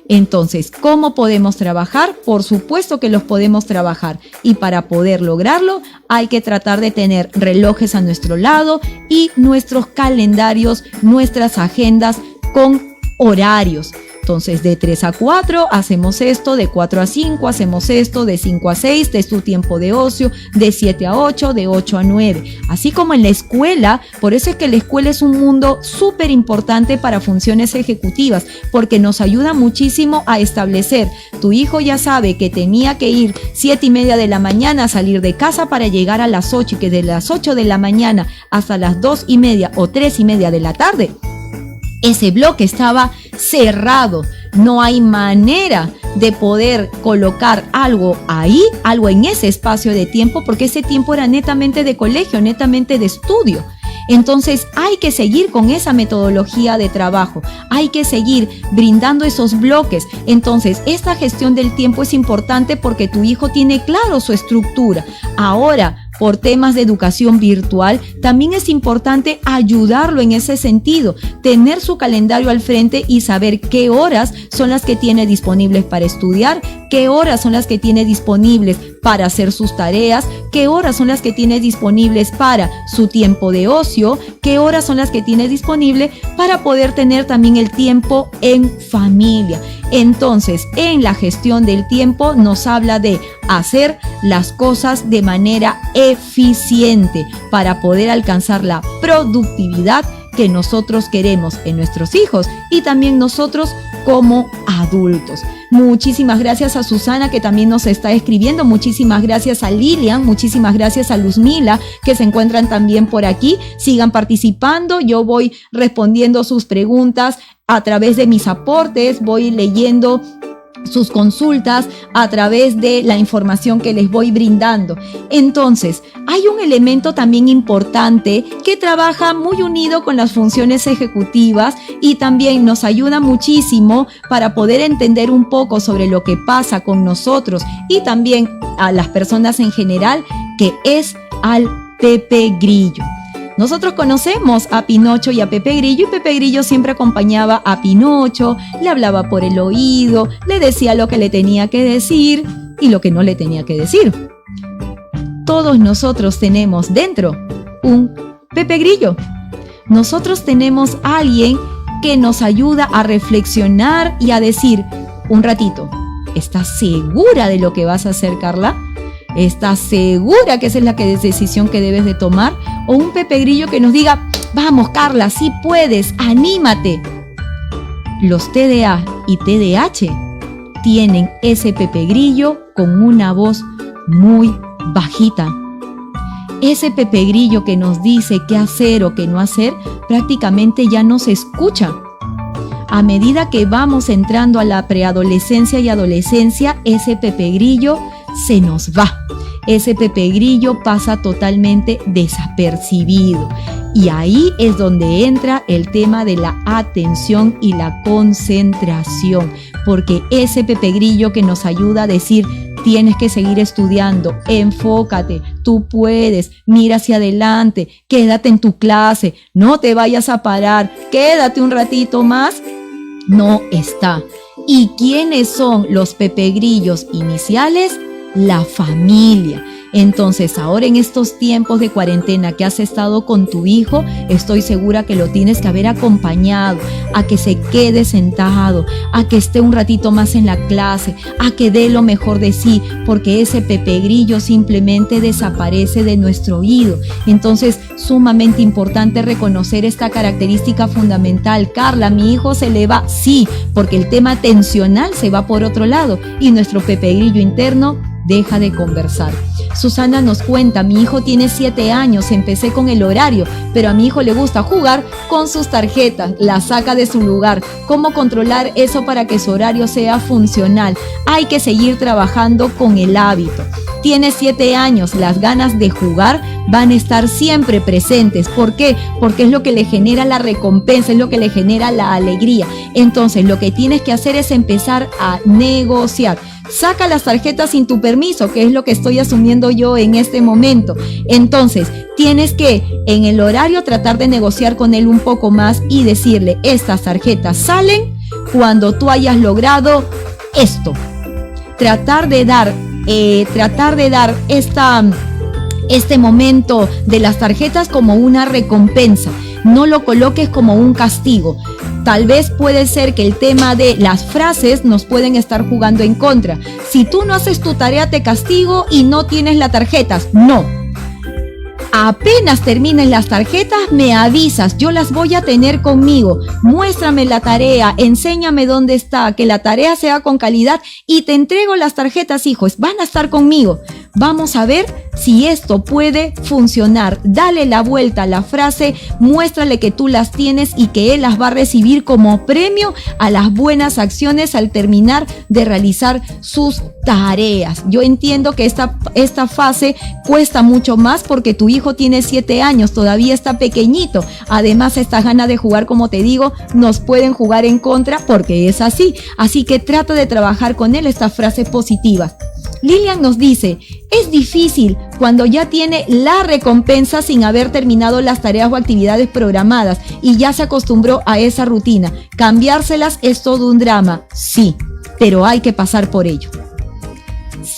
S1: Entonces, ¿cómo podemos trabajar? Por supuesto que los podemos trabajar, y para poder lograrlo hay que tratar de tener relojes a nuestro lado y nuestros calendarios, nuestras agendas con horarios. Entonces, de 3 a 4 hacemos esto, de 4 a 5 hacemos esto, de 5 a 6 es tu tiempo de ocio, de 7 a 8, de 8 a 9. Así como en la escuela, por eso es que la escuela es un mundo súper importante para funciones ejecutivas, porque nos ayuda muchísimo a establecer. Tu hijo ya sabe que tenía que ir 7:30 de la mañana a salir de casa para llegar a las 8, y que de las 8 de la mañana hasta las 2:30 o 3:30 de la tarde, ese bloque estaba cerrado. No hay manera de poder colocar algo ahí, algo en ese espacio de tiempo, porque ese tiempo era netamente de colegio, netamente de estudio. Entonces hay que seguir con esa metodología de trabajo, hay que seguir brindando esos bloques. Entonces, esta gestión del tiempo es importante porque tu hijo tiene claro su estructura. Ahora, por temas de educación virtual, también es importante ayudarlo en ese sentido, tener su calendario al frente y saber qué horas son las que tiene disponibles para estudiar, qué horas son las que tiene disponibles para hacer sus tareas, qué horas son las que tiene disponibles para su tiempo de ocio, qué horas son las que tiene disponible para poder tener también el tiempo en familia. Entonces, en la gestión del tiempo nos habla de hacer las cosas de manera eficiente para poder alcanzar la productividad que nosotros queremos en nuestros hijos y también nosotros como adultos. Muchísimas gracias a Susana, que también nos está escribiendo. Muchísimas gracias a Lilian, muchísimas gracias a Luzmila, que se encuentran también por aquí. Sigan participando, yo voy respondiendo sus preguntas a través de mis aportes, voy leyendo sus consultas a través de la información que les voy brindando. Entonces, hay un elemento también importante que trabaja muy unido con las funciones ejecutivas y también nos ayuda muchísimo para poder entender un poco sobre lo que pasa con nosotros y también a las personas en general, que es al Pepe Grillo. Nosotros conocemos a Pinocho y a Pepe Grillo, y Pepe Grillo siempre acompañaba a Pinocho, le hablaba por el oído, le decía lo que le tenía que decir y lo que no le tenía que decir. Todos nosotros tenemos dentro un Pepe Grillo. Nosotros tenemos a alguien que nos ayuda a reflexionar y a decir, un ratito, ¿estás segura de lo que vas a hacer, Carla? ¿Estás segura que esa es la decisión que debes de tomar? O un Pepe Grillo que nos diga, vamos Carla, sí puedes, anímate. Los TDA y TDAH tienen ese Pepe Grillo con una voz muy bajita. Ese Pepe Grillo que nos dice qué hacer o qué no hacer, prácticamente ya no se escucha. A medida que vamos entrando a la preadolescencia y adolescencia, ese Pepe Grillo se nos va. Ese Pepe Grillo pasa totalmente desapercibido. Y ahí es donde entra el tema de la atención y la concentración. Porque ese Pepe Grillo que nos ayuda a decir, tienes que seguir estudiando, enfócate, tú puedes, mira hacia adelante, quédate en tu clase, no te vayas a parar, quédate un ratito más, no está. ¿Y quiénes son los Pepe Grillos iniciales? La familia. Entonces, ahora en estos tiempos de cuarentena que has estado con tu hijo, estoy segura que lo tienes que haber acompañado a que se quede sentado, a que esté un ratito más en la clase, a que dé lo mejor de sí, porque ese Pepe Grillo simplemente desaparece de nuestro oído. Entonces, sumamente importante reconocer esta característica fundamental. Carla, mi hijo se le va, sí, porque el tema tensional se va por otro lado y nuestro Pepe Grillo interno deja de conversar. Susana nos cuenta, mi hijo tiene 7 años, empecé con el horario, pero a mi hijo le gusta jugar con sus tarjetas, las saca de su lugar. ¿Cómo controlar eso para que su horario sea funcional? Hay que seguir trabajando con el hábito. Tiene 7 años, las ganas de jugar van a estar siempre presentes. ¿Por qué? Porque es lo que le genera la recompensa, es lo que le genera la alegría. Entonces, lo que tienes que hacer es empezar a negociar. Saca las tarjetas sin tu permiso, que es lo que estoy asumiendo yo en este momento. Entonces, tienes que en el horario tratar de negociar con él un poco más y decirle, estas tarjetas salen cuando tú hayas logrado esto. Tratar de dar este momento de las tarjetas como una recompensa. No lo coloques como un castigo. Tal vez puede ser que el tema de las frases nos pueden estar jugando en contra. Si tú no haces tu tarea, te castigo y no tienes las tarjetas. No. Apenas termines las tarjetas, me avisas, yo las voy a tener conmigo. Muéstrame la tarea, enséñame dónde está, que la tarea sea con calidad y te entrego las tarjetas, hijos, van a estar conmigo. Vamos a ver si esto puede funcionar. Dale la vuelta a la frase, muéstrale que tú las tienes y que él las va a recibir como premio a las buenas acciones al terminar de realizar sus tareas. Yo entiendo que esta fase cuesta mucho más porque tu hijo tiene 7 años, todavía está pequeñito. Además, estas ganas de jugar, como te digo, nos pueden jugar en contra porque es así. Así que trata de trabajar con él estas frases positivas. Lilian nos dice, es difícil cuando ya tiene la recompensa sin haber terminado las tareas o actividades programadas y ya se acostumbró a esa rutina. Cambiárselas es todo un drama, sí, pero hay que pasar por ello.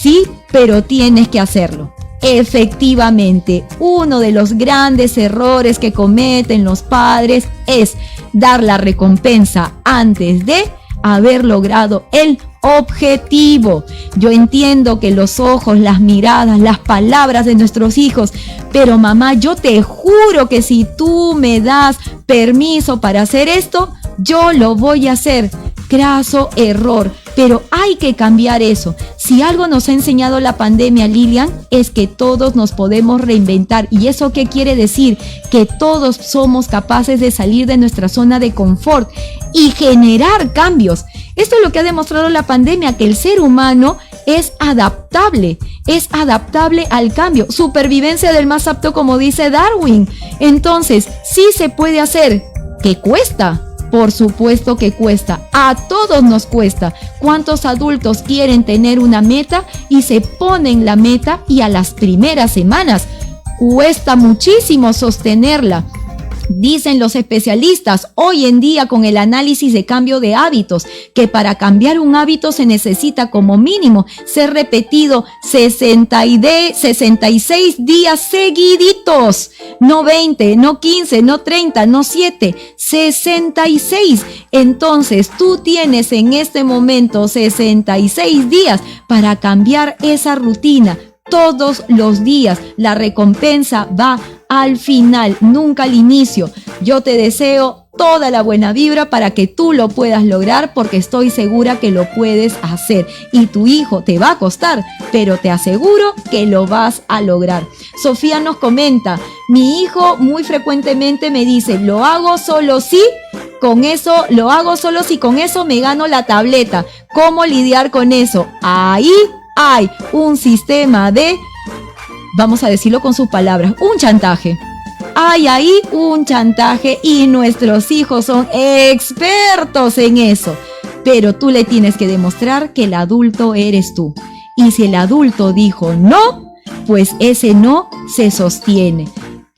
S1: sí, pero tienes que hacerlo. Efectivamente, uno de los grandes errores que cometen los padres es dar la recompensa antes de haber logrado el objetivo. Yo entiendo que los ojos, las miradas, las palabras de nuestros hijos, pero mamá, yo te juro que si tú me das permiso para hacer esto, yo lo voy a hacer. Craso error, pero hay que cambiar eso. Si algo nos ha enseñado la pandemia, Lilian, es que todos nos podemos reinventar. ¿Y eso qué quiere decir? Que todos somos capaces de salir de nuestra zona de confort y generar cambios. Esto es lo que ha demostrado la pandemia, que el ser humano es adaptable al cambio. Supervivencia del más apto, como dice Darwin. Entonces, sí se puede hacer. ¿Qué cuesta? Por supuesto que cuesta, a todos nos cuesta. ¿Cuántos adultos quieren tener una meta y se ponen la meta y a las primeras semanas cuesta muchísimo sostenerla? Dicen los especialistas hoy en día con el análisis de cambio de hábitos que para cambiar un hábito se necesita como mínimo ser repetido 66 días seguiditos, no 20, no 15, no 30, no 7, 66. Entonces tú tienes en este momento 66 días para cambiar esa rutina. Todos los días la recompensa va al final, nunca al inicio. Yo te deseo toda la buena vibra para que tú lo puedas lograr, porque estoy segura que lo puedes hacer. Y tu hijo te va a costar, pero te aseguro que lo vas a lograr. Sofía nos comenta, mi hijo muy frecuentemente me dice, lo hago solo si con eso me gano la tableta. ¿Cómo lidiar con eso? Ahí hay un sistema de, vamos a decirlo con sus palabras, un chantaje. Hay ahí un chantaje y nuestros hijos son expertos en eso. Pero tú le tienes que demostrar que el adulto eres tú. Y si el adulto dijo no, pues ese no se sostiene.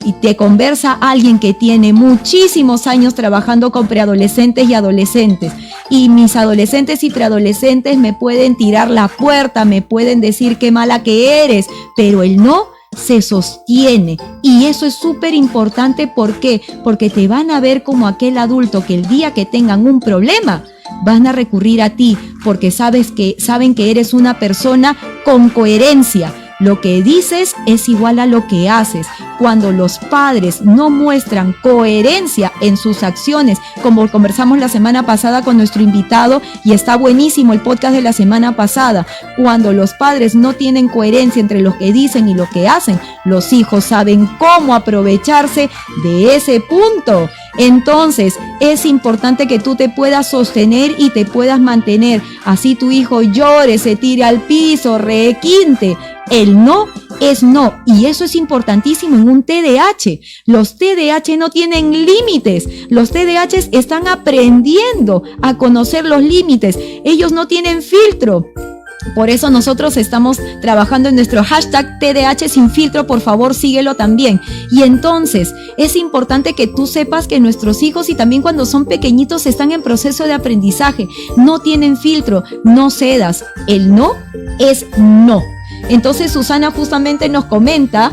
S1: Y te conversa alguien que tiene muchísimos años trabajando con preadolescentes y adolescentes. Y mis adolescentes y preadolescentes me pueden tirar la puerta, me pueden decir qué mala que eres, pero el no se sostiene. Y eso es súper importante. ¿Por qué? Porque te van a ver como aquel adulto que el día que tengan un problema van a recurrir a ti, porque saben que eres una persona con coherencia. Lo que dices es igual a lo que haces. Cuando los padres no muestran coherencia en sus acciones, como conversamos la semana pasada con nuestro invitado, y está buenísimo el podcast de la semana pasada, cuando los padres no tienen coherencia entre lo que dicen y lo que hacen, los hijos saben cómo aprovecharse de ese punto. Entonces, es importante que tú te puedas sostener y te puedas mantener. Así tu hijo llore, se tire al piso, requinte. El no es no, y eso es importantísimo en un TDAH. Los TDAH no tienen límites. Los TDAH están aprendiendo a conocer los límites. Ellos no tienen filtro. Por eso nosotros estamos trabajando en nuestro hashtag TDAH sin filtro. Por favor, síguelo también. Y entonces es importante que tú sepas que nuestros hijos, y también cuando son pequeñitos, están en proceso de aprendizaje. No tienen filtro, no cedas. El no es no. Entonces Susana justamente nos comenta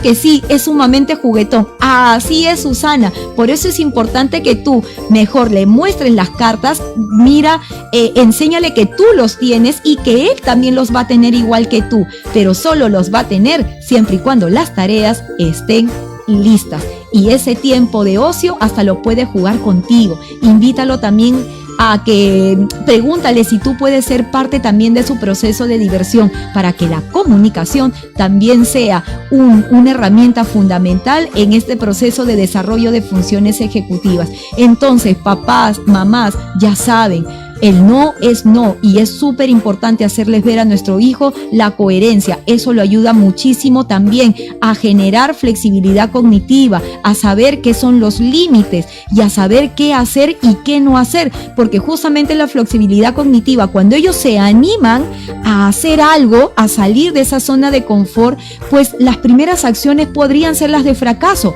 S1: que sí, es sumamente juguetón. Así es, Susana. Por eso es importante que tú mejor le muestres las cartas. Mira, enséñale que tú los tienes y que él también los va a tener igual que tú, pero solo los va a tener siempre y cuando las tareas estén listas. Y ese tiempo de ocio hasta lo puede jugar contigo. Invítalo también a que pregúntale si tú puedes ser parte también de su proceso de diversión, para que la comunicación también sea una herramienta fundamental en este proceso de desarrollo de funciones ejecutivas. Entonces, papás, mamás, ya saben, el no es no, y es súper importante hacerles ver a nuestro hijo la coherencia. Eso lo ayuda muchísimo también a generar flexibilidad cognitiva, a saber qué son los límites y a saber qué hacer y qué no hacer, porque justamente la flexibilidad cognitiva, cuando ellos se animan a hacer algo, a salir de esa zona de confort, pues las primeras acciones podrían ser las de fracaso.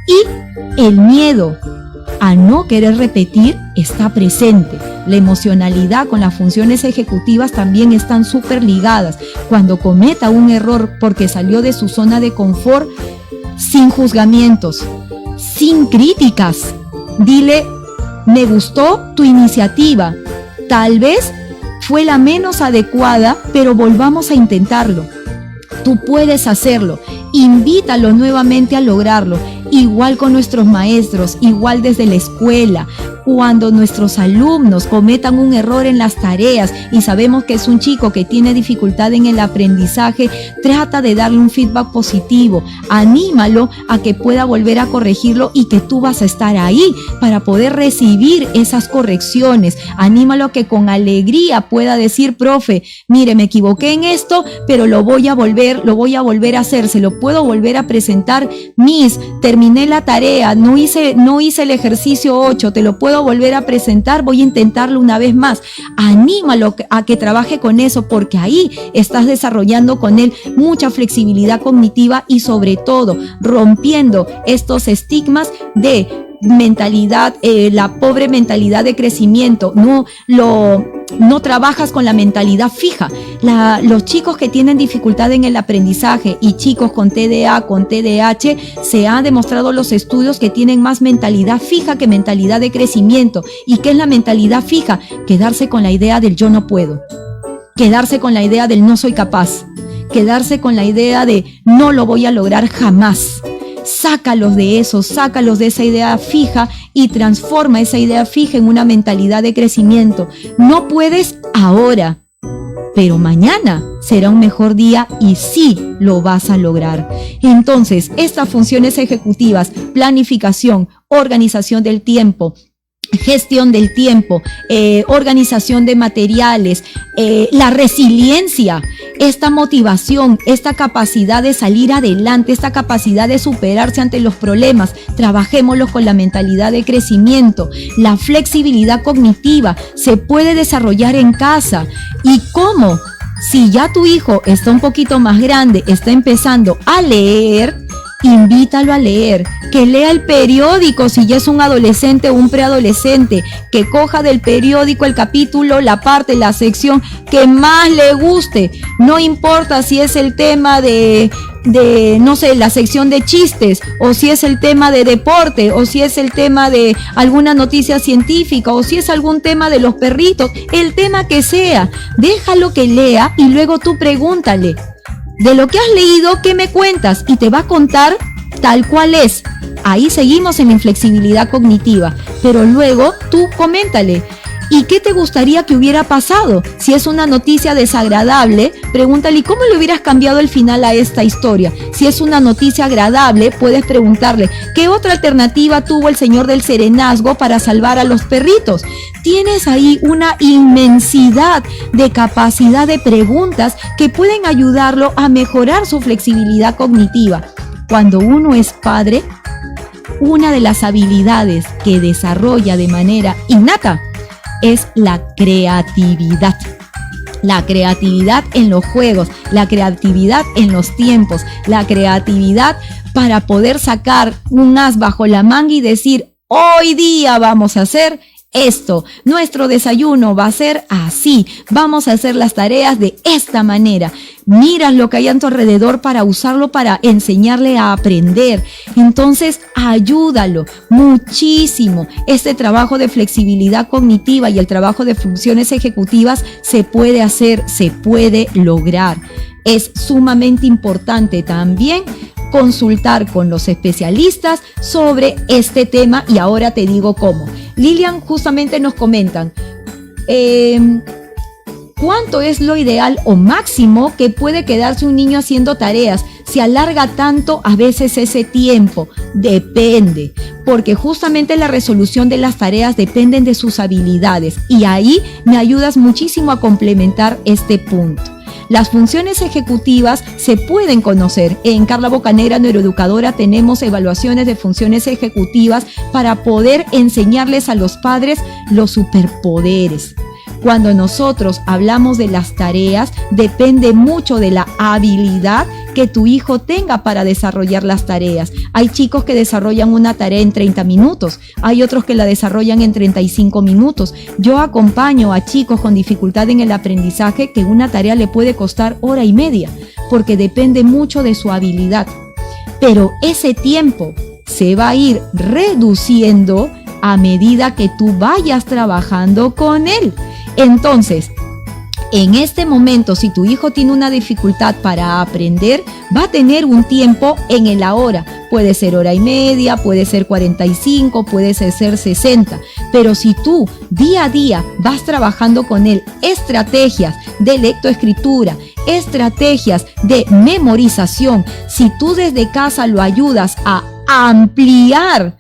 S1: Y el miedo a no querer repetir está presente. La emocionalidad con las funciones ejecutivas también están súper ligadas. Cuando cometa un error porque salió de su zona de confort, sin juzgamientos, sin críticas, dile: me gustó tu iniciativa, tal vez fue la menos adecuada, pero volvamos a intentarlo. Tú puedes hacerlo. Invítalo nuevamente a lograrlo. Igual con nuestros maestros, igual desde la escuela. Cuando nuestros alumnos cometan un error en las tareas y sabemos que es un chico que tiene dificultad en el aprendizaje, trata de darle un feedback positivo. Anímalo a que pueda volver a corregirlo y que tú vas a estar ahí para poder recibir esas correcciones. Anímalo a que con alegría pueda decir: profe, mire, me equivoqué en esto, pero lo voy a volver a hacer, se lo puedo volver a presentar. Miss, terminé la tarea, no hice el ejercicio 8, te lo puedo volver a presentar, voy a intentarlo una vez más. Anímalo a que trabaje con eso, porque ahí estás desarrollando con él mucha flexibilidad cognitiva y sobre todo rompiendo estos estigmas de mentalidad, la pobre mentalidad de crecimiento. No trabajas con la mentalidad fija. Los chicos que tienen dificultad en el aprendizaje y chicos con TDA, con TDAH, se han demostrado los estudios que tienen más mentalidad fija que mentalidad de crecimiento. ¿Y qué es la mentalidad fija? Quedarse con la idea del yo no puedo, quedarse con la idea del no soy capaz, quedarse con la idea de no lo voy a lograr jamás. Sácalos de eso, sácalos de esa idea fija y transforma esa idea fija en una mentalidad de crecimiento. No puedes ahora, pero mañana será un mejor día y sí lo vas a lograr. Entonces, estas funciones ejecutivas, planificación, organización del tiempo, gestión del tiempo, organización de materiales, la resiliencia, esta motivación, esta capacidad de salir adelante, esta capacidad de superarse ante los problemas, trabajémoslo con la mentalidad de crecimiento. La flexibilidad cognitiva se puede desarrollar en casa. ¿Y cómo? Si ya tu hijo está un poquito más grande, está empezando a leer, invítalo a leer, que lea el periódico si ya es un adolescente o un preadolescente, que coja del periódico el capítulo, la parte, la sección que más le guste. No importa si es el tema de no sé, la sección de chistes, o si es el tema de deporte, o si es el tema de alguna noticia científica, o si es algún tema de los perritos, el tema que sea, déjalo que lea y luego tú pregúntale: de lo que has leído, ¿qué me cuentas? Y te va a contar tal cual es. Ahí seguimos en la inflexibilidad cognitiva, pero luego tú coméntale: ¿y qué te gustaría que hubiera pasado? Si es una noticia desagradable, pregúntale: ¿y cómo le hubieras cambiado el final a esta historia? Si es una noticia agradable, puedes preguntarle: ¿qué otra alternativa tuvo el señor del serenazgo para salvar a los perritos? Tienes ahí una inmensidad de capacidad de preguntas que pueden ayudarlo a mejorar su flexibilidad cognitiva. Cuando uno es padre, una de las habilidades que desarrolla de manera innata es la creatividad. La creatividad en los juegos, la creatividad en los tiempos, la creatividad para poder sacar un as bajo la manga y decir: hoy día vamos a hacer esto, nuestro desayuno va a ser así, vamos a hacer las tareas de esta manera. Miras lo que hay a tu alrededor para usarlo, para enseñarle a aprender. Entonces, ayúdalo muchísimo. Este trabajo de flexibilidad cognitiva y el trabajo de funciones ejecutivas se puede hacer, se puede lograr. Es sumamente importante también consultar con los especialistas sobre este tema, y ahora te digo cómo. Lilian, justamente nos comentan ¿cuánto es lo ideal o máximo que puede quedarse un niño haciendo tareas? Se alarga tanto a veces ese tiempo. Depende, porque justamente la resolución de las tareas dependen de sus habilidades, y ahí me ayudas muchísimo a complementar este punto. Las funciones ejecutivas se pueden conocer. En Carla Bocanegra, neuroeducadora, tenemos evaluaciones de funciones ejecutivas para poder enseñarles a los padres los superpoderes. Cuando nosotros hablamos de las tareas, depende mucho de la habilidad que tu hijo tenga para desarrollar las tareas. Hay chicos que desarrollan una tarea en 30 minutos, hay otros que la desarrollan en 35 minutos. Yo acompaño a chicos con dificultad en el aprendizaje que una tarea le puede costar hora y media, porque depende mucho de su habilidad. Pero ese tiempo se va a ir reduciendo a medida que tú vayas trabajando con él. Entonces, en este momento, si tu hijo tiene una dificultad para aprender, va a tener un tiempo en el ahora. Puede ser hora y media, puede ser 45, puede ser 60. Pero si tú día a día vas trabajando con él estrategias de lectoescritura, estrategias de memorización, si tú desde casa lo ayudas a ampliar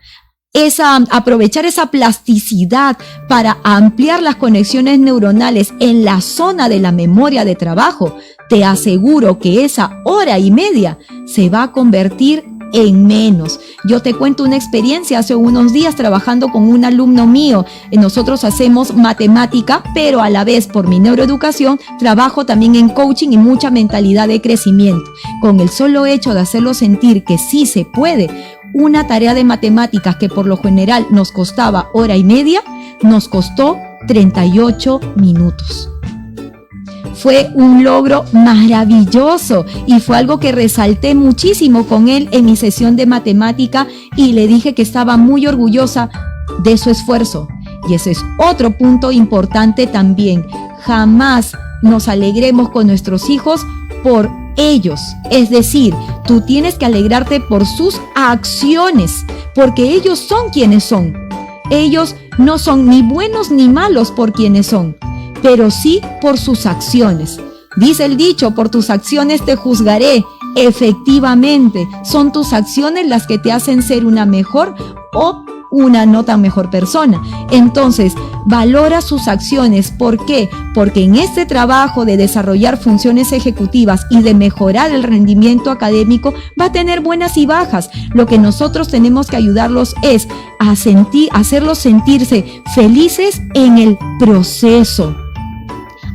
S1: aprovechar esa plasticidad para ampliar las conexiones neuronales en la zona de la memoria de trabajo, te aseguro que esa hora y media se va a convertir en menos. Yo te cuento una experiencia hace unos días trabajando con un alumno mío. Nosotros hacemos matemática, pero a la vez por mi neuroeducación trabajo también en coaching y mucha mentalidad de crecimiento. Con el solo hecho de hacerlo sentir que sí se puede, una tarea de matemáticas que por lo general nos costaba hora y media, nos costó 38 minutos. Fue un logro maravilloso y fue algo que resalté muchísimo con él en mi sesión de matemática y le dije que estaba muy orgullosa de su esfuerzo. Y ese es otro punto importante también. Jamás nos alegremos con nuestros hijos por ellos. Es decir, tú tienes que alegrarte por sus acciones, porque ellos son quienes son. Ellos no son ni buenos ni malos por quienes son, pero sí por sus acciones. Dice el dicho, por tus acciones te juzgaré. Efectivamente, son tus acciones las que te hacen ser una mejor o una no tan mejor persona. Entonces, valora sus acciones. ¿Por qué? Porque en este trabajo de desarrollar funciones ejecutivas y de mejorar el rendimiento académico va a tener buenas y bajas. Lo que nosotros tenemos que ayudarlos es a hacerlos sentirse felices en el proceso.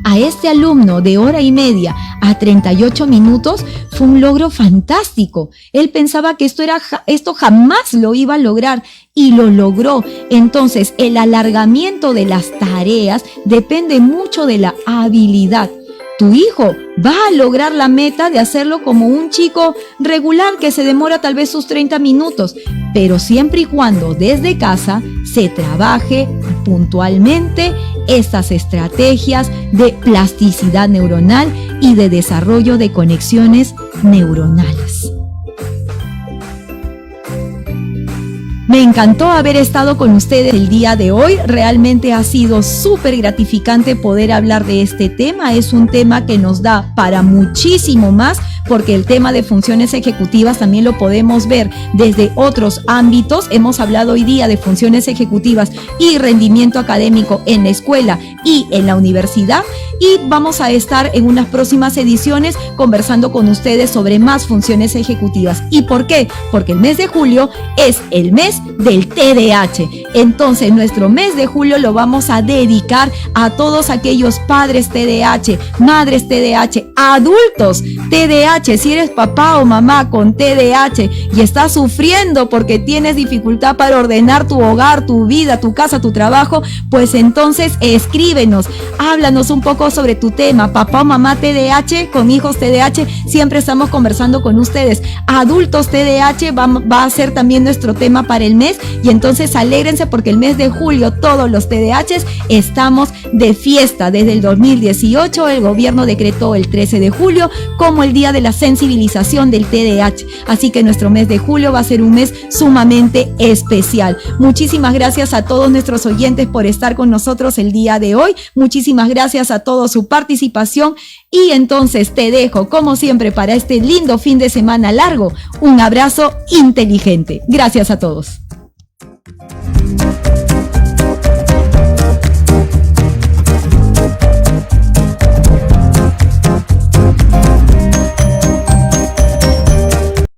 S1: A este alumno de hora y media a 38 minutos fue un logro fantástico. Él pensaba que esto jamás lo iba a lograr y lo logró. Entonces, el alargamiento de las tareas depende mucho de la habilidad. Tu hijo va a lograr la meta de hacerlo como un chico regular que se demora tal vez sus 30 minutos, pero siempre y cuando desde casa se trabaje puntualmente estas estrategias de plasticidad neuronal y de desarrollo de conexiones neuronales. Me encantó haber estado con ustedes el día de hoy. Realmente ha sido súper gratificante poder hablar de este tema. Es un tema que nos da para muchísimo más, porque el tema de funciones ejecutivas también lo podemos ver desde otros ámbitos. Hemos hablado hoy día de funciones ejecutivas y rendimiento académico en la escuela y en la universidad, y vamos a estar en unas próximas ediciones conversando con ustedes sobre más funciones ejecutivas. ¿Y por qué? Porque el mes de julio es el mes del TDAH. Entonces, nuestro mes de julio lo vamos a dedicar a todos aquellos padres TDAH, madres TDAH, adultos TDAH. Si eres papá o mamá con TDAH y estás sufriendo porque tienes dificultad para ordenar tu hogar, tu vida, tu casa, tu trabajo, pues entonces escríbenos, háblanos un poco sobre tu tema. Papá o mamá TDAH, con hijos TDAH, siempre estamos conversando con ustedes. Adultos TDAH va a ser también nuestro tema para el mes, y entonces alégrense porque el mes de julio todos los TDAHs estamos de fiesta. Desde el 2018 el gobierno decretó el 13 de julio como el día de la sensibilización del TDAH, así que nuestro mes de julio va a ser un mes sumamente especial. Muchísimas gracias a todos nuestros oyentes por estar con nosotros el día de hoy. Muchísimas gracias a todos su participación, y entonces te dejo como siempre para este lindo fin de semana largo un abrazo inteligente. Gracias a todos.